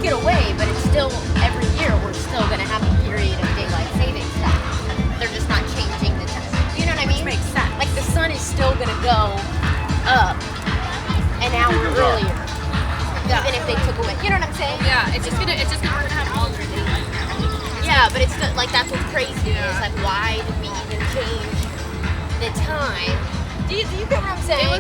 get away, but it's still, every year, we're still going to have a period of daylight savings time. They're just not changing the time. You know what I mean? Which makes sense. Like, the sun is still going to go up an hour earlier. Even if they took away. You know what I'm saying? Yeah, we're gonna have all their daylight now. Yeah, but it's still, like, that's what's crazy. Is like, why did we even change the time? Do you get what I'm saying?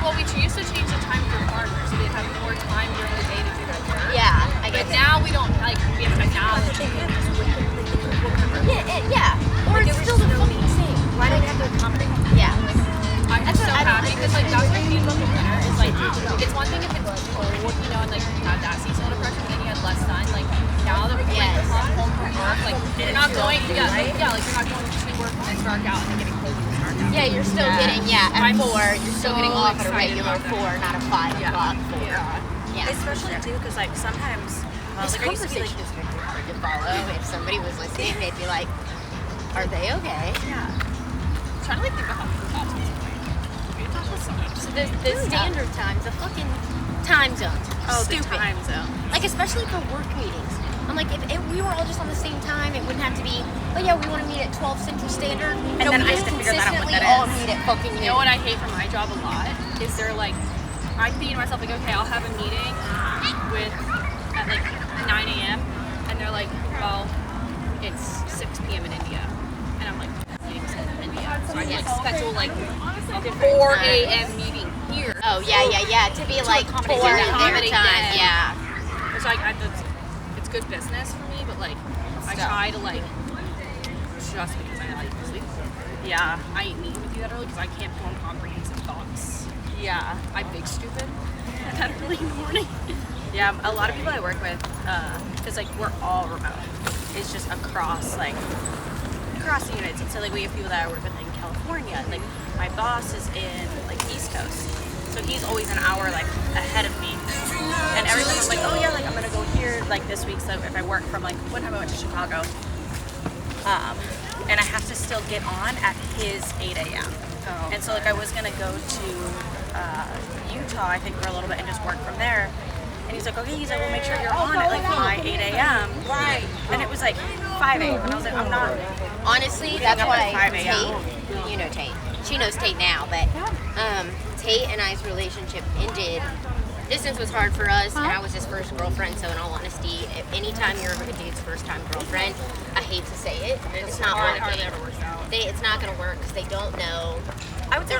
Well, we used to change the time for farmers, so they'd have more time during the day to do their work. Yeah, I guess. But now we don't, like, we have technology. Yeah. Or it's still the fucking same. Why do we have to accommodate? Yeah. I'm so happy because, like, that's what I hate about the winter is, like, it's one thing if it's cold, you know, and, like, you have that seasonal depression and you have less sun. Like, now that we can come home from work, like, you're not going, like, you're not going to work when it's dark out and then getting cold when it's dark out. Yeah, you're still getting, at 4, you're still getting off at a regular 4, not a 5 o'clock 4. Yeah. Especially too, because like sometimes, This like I used to be like, conversation is very hard to follow. If somebody was listening, they'd be like, are they okay? Yeah. I'm trying to, like, think about how people talk to this point. We talk about so much. So the standard times, the fucking time zones are stupid. the time zone. Like, especially for work meetings. I'm like, if we were all just on the same time, it wouldn't have to be, oh yeah, we want to meet at 12 Central Standard. And then I have to figure that out what that all is. meet at fucking You know what I hate from my job a lot is they're like, I'm thinking to myself like, okay, I'll have a meeting at like 9 a.m. and they're like, well, it's 6 p.m. in India, and I'm like, meetings in India, so I like schedule like a 4 a.m. meeting here. Oh yeah. To be like 4 in their time. Yeah. Which it's good business for me, but like I try to like just because I like sleep. Yeah, I ain't needing to do that early because I can't form comprehensive thoughts. yeah, I'm big stupid that early in the morning. yeah. A lot of people I work with, because like we're all remote. It's just across the United States. So like we have people that I work with in California. Like my boss is in like East Coast, so he's always an hour like ahead of me. And every time I'm like, oh yeah, like I'm gonna go here like this week. So if I work from like one time I went to Chicago, and I have to still get on at his 8 a.m. Oh. And so like I was gonna go to Utah, I think, for a little bit and just work from there. And he's like, okay, he's like, well, make sure you're on at like my 8 a.m. Right. And it was like 5 a.m. And I was like, I'm not. Honestly, that's up why at 5 a.m. Tate, you know Tate. She knows Tate now, but Tate and I's relationship ended. Distance was hard for us, and I was his first girlfriend, so in all honesty, if anytime you're a dude's first time girlfriend, I hate to say it, it's not working. It never works out. It's not going to work because they don't know. I would say